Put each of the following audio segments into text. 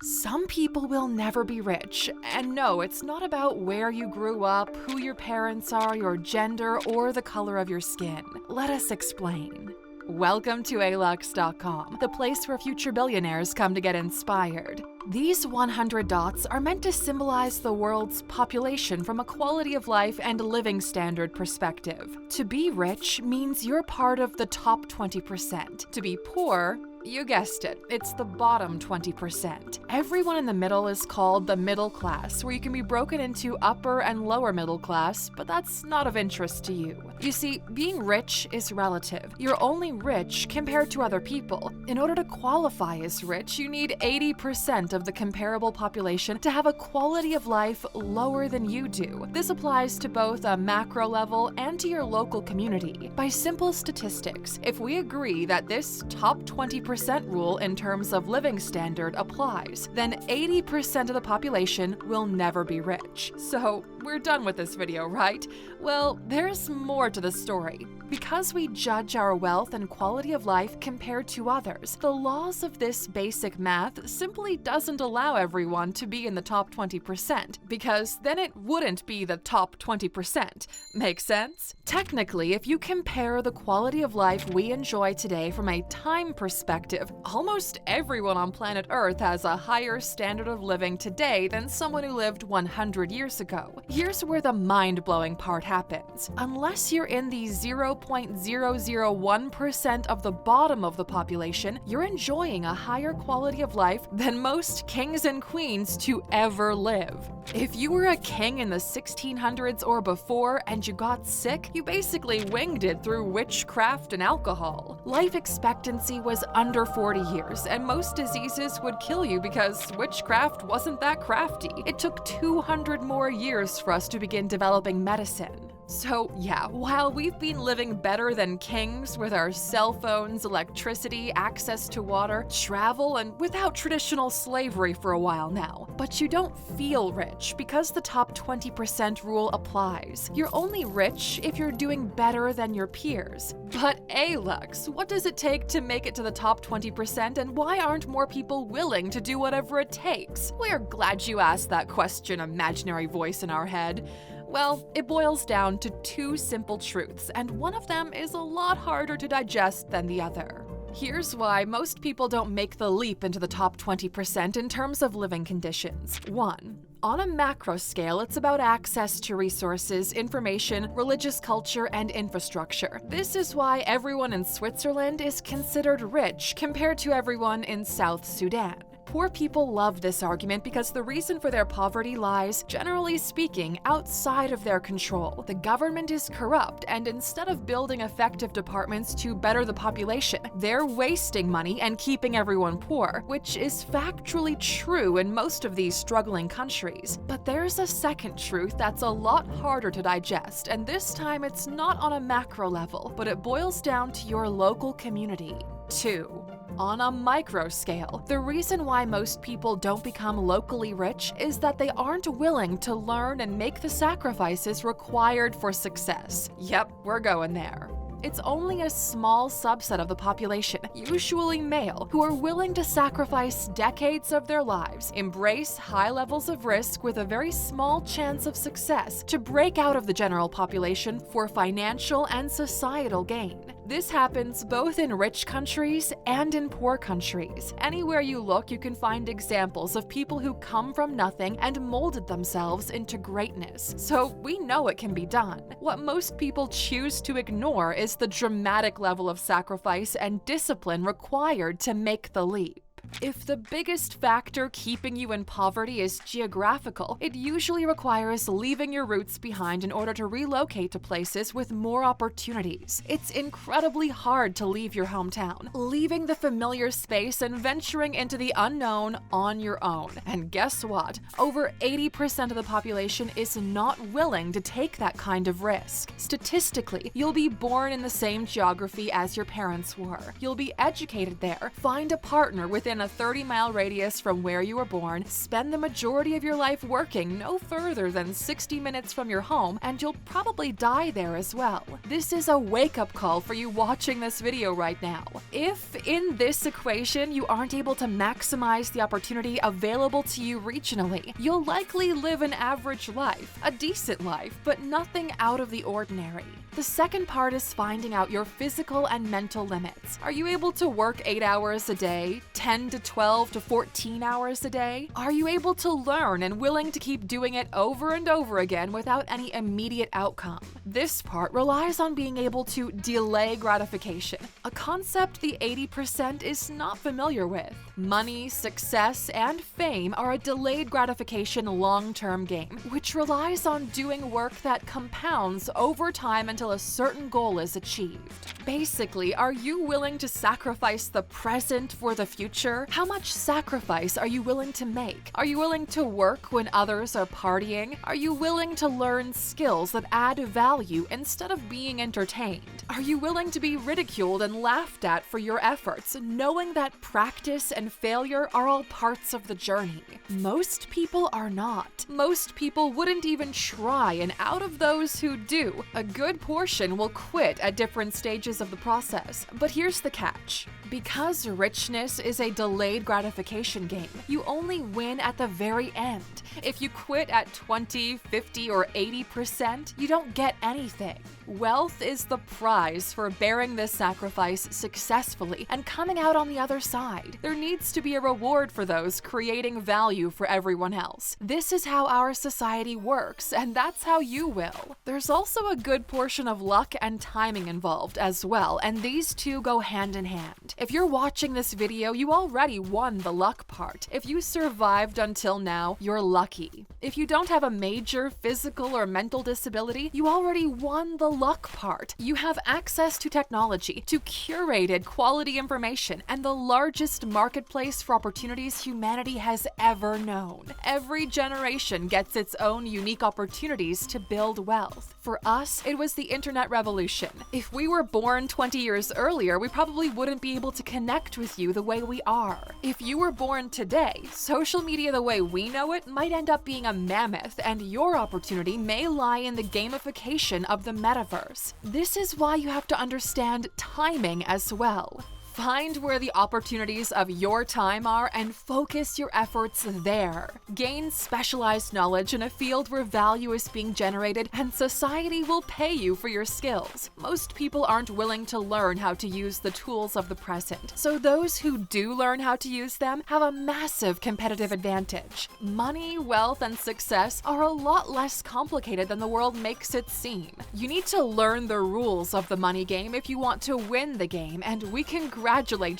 Some people will never be rich, and no, it's not about where you grew up, who your parents are, your gender, or the color of your skin. Let us explain. Welcome to alux.com, the place where future billionaires come to get inspired. These 100 dots are meant to symbolize the world's population from a quality of life and living standard perspective. To be rich means you're part of the top 20%. To be poor, you guessed it, it's the bottom 20%. Everyone in the middle is called the middle class, where you can be broken into upper and lower middle class, but that's not of interest to you. You see, being rich is relative. You're only rich compared to other people. In order to qualify as rich, you need 80% of the comparable population to have a quality of life lower than you do. This applies to both a macro level and to your local community. By simple statistics, if we agree that this top 20% rule in terms of living standard applies, then 80% of the population will never be rich. So, we're done with this video, right? Well, there's more to the story. Because we judge our wealth and quality of life compared to others, the laws of this basic math simply doesn't allow everyone to be in the top 20%, because then it wouldn't be the top 20%. Make sense? Technically, if you compare the quality of life we enjoy today from a time perspective, almost everyone on planet Earth has a higher standard of living today than someone who lived 100 years ago. Here's where the mind-blowing part happens. Unless you're in the 0.001% of the bottom of the population, you're enjoying a higher quality of life than most kings and queens to ever live. If you were a king in the 1600s or before and you got sick, you basically winged it through witchcraft and alcohol. Life expectancy was under 40 years, and most diseases would kill you because witchcraft wasn't that crafty. It took 200 more years for us to begin developing medicine. So yeah, while we've been living better than kings with our cell phones, electricity, access to water, travel, and without traditional slavery for a while now, but you don't feel rich because the top 20% rule applies. You're only rich if you're doing better than your peers. But Alux, what does it take to make it to the top 20%, and why aren't more people willing to do whatever it takes? We're glad you asked that question, imaginary voice in our head. Well, it boils down to two simple truths, and one of them is a lot harder to digest than the other. Here's why most people don't make the leap into the top 20% in terms of living conditions. 1. On a macro scale, it's about access to resources, information, religious culture, and infrastructure. This is why everyone in Switzerland is considered rich compared to everyone in South Sudan. Poor people love this argument because the reason for their poverty lies, generally speaking, outside of their control. The government is corrupt, and instead of building effective departments to better the population, they're wasting money and keeping everyone poor, which is factually true in most of these struggling countries. But there's a second truth that's a lot harder to digest, and this time it's not on a macro level, but it boils down to your local community. 2. On a micro scale, the reason why most people don't become locally rich is that they aren't willing to learn and make the sacrifices required for success. Yep, we're going there. It's only a small subset of the population, usually male, who are willing to sacrifice decades of their lives, embrace high levels of risk with a very small chance of success to break out of the general population for financial and societal gain. This happens both in rich countries and in poor countries. Anywhere you look, you can find examples of people who come from nothing and molded themselves into greatness. So we know it can be done. What most people choose to ignore is the dramatic level of sacrifice and discipline required to make the leap. If the biggest factor keeping you in poverty is geographical, it usually requires leaving your roots behind in order to relocate to places with more opportunities. It's incredibly hard to leave your hometown, leaving the familiar space and venturing into the unknown on your own. And guess what? Over 80% of the population is not willing to take that kind of risk. Statistically, you'll be born in the same geography as your parents were. You'll be educated there, find a partner within within a 30-mile radius from where you were born, spend the majority of your life working no further than 60 minutes from your home, and you'll probably die there as well. This is a wake-up call for you watching this video right now. If in this equation you aren't able to maximize the opportunity available to you regionally, you'll likely live an average life, a decent life, but nothing out of the ordinary. The second part is finding out your physical and mental limits. Are you able to work 8 hours a day, 10 to 12 to 14 hours a day? Are you able to learn and willing to keep doing it over and over again without any immediate outcome? This part relies on being able to delay gratification, a concept the 80% is not familiar with. Money, success, and fame are a delayed gratification long-term game, which relies on doing work that compounds over time until a certain goal is achieved. Basically, are you willing to sacrifice the present for the future? How much sacrifice are you willing to make? Are you willing to work when others are partying? Are you willing to learn skills that add value instead of being entertained? Are you willing to be ridiculed and laughed at for your efforts, knowing that practice and failure are all parts of the journey? Most people are not. Most people wouldn't even try, and out of those who do, a good portion will quit at different stages of the process. But here's the catch. Because richness is a delayed gratification game, you only win at the very end. If you quit at 20, 50, or 80%, you don't get anything. Wealth is the prize for bearing this sacrifice successfully and coming out on the other side. There needs to be a reward for those creating value for everyone else. This is how our society works, and that's how you will. There's also a good portion of luck and timing involved as well, and these two go hand in hand. If you're watching this video, you already won the luck part. If you survived until now, you're lucky. If you don't have a major physical or mental disability, you already won the luck part. You have access to technology, to curated quality information, and the largest marketplace for opportunities humanity has ever known. Every generation gets its own unique opportunities to build wealth. For us, it was the internet revolution. If we were born 20 years earlier, we probably wouldn't be able to connect with you the way we are. If you were born today, social media the way we know it might end up being a mammoth, and your opportunity may lie in the gamification of the metaverse. This is why you have to understand timing as well. Find where the opportunities of your time are and focus your efforts there. Gain specialized knowledge in a field where value is being generated and society will pay you for your skills. Most people aren't willing to learn how to use the tools of the present, so those who do learn how to use them have a massive competitive advantage. Money, wealth, and success are a lot less complicated than the world makes it seem. You need to learn the rules of the money game if you want to win the game, and we congratulate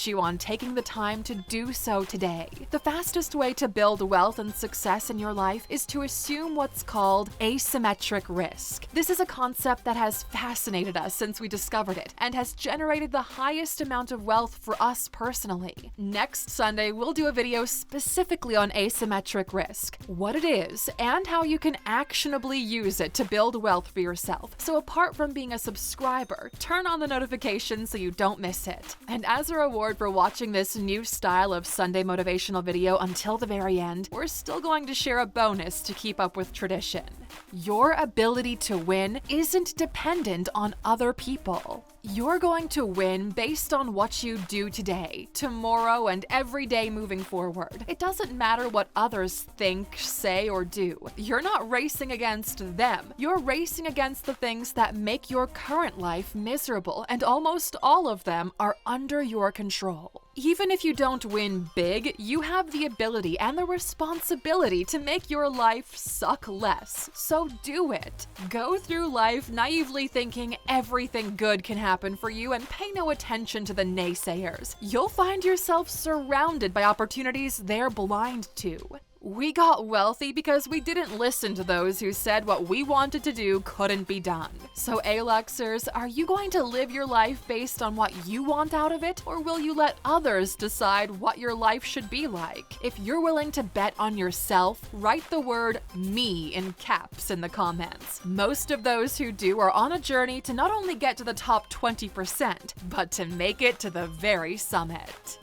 you on taking the time to do so today. The fastest way to build wealth and success in your life is to assume what's called asymmetric risk. This is a concept that has fascinated us since we discovered it and has generated the highest amount of wealth for us personally. Next Sunday, we'll do a video specifically on asymmetric risk, what it is, and how you can actionably use it to build wealth for yourself. So apart from being a subscriber, turn on the notifications so you don't miss it. And as a reward for watching this new style of Sunday motivational video until the very end, we're still going to share a bonus to keep up with tradition. Your ability to win isn't dependent on other people. You're going to win based on what you do today, tomorrow, and every day moving forward. It doesn't matter what others think, say, or do. You're not racing against them. You're racing against the things that make your current life miserable, and almost all of them are under your control. Even if you don't win big, you have the ability and the responsibility to make your life suck less. So do it. Go through life naively thinking everything good can happen for you and pay no attention to the naysayers. You'll find yourself surrounded by opportunities they're blind to. We got wealthy because we didn't listen to those who said what we wanted to do couldn't be done. So Aluxers, are you going to live your life based on what you want out of it, or will you let others decide what your life should be like? If you're willing to bet on yourself, write the word "me" in caps in the comments. Most of those who do are on a journey to not only get to the top 20%, but to make it to the very summit.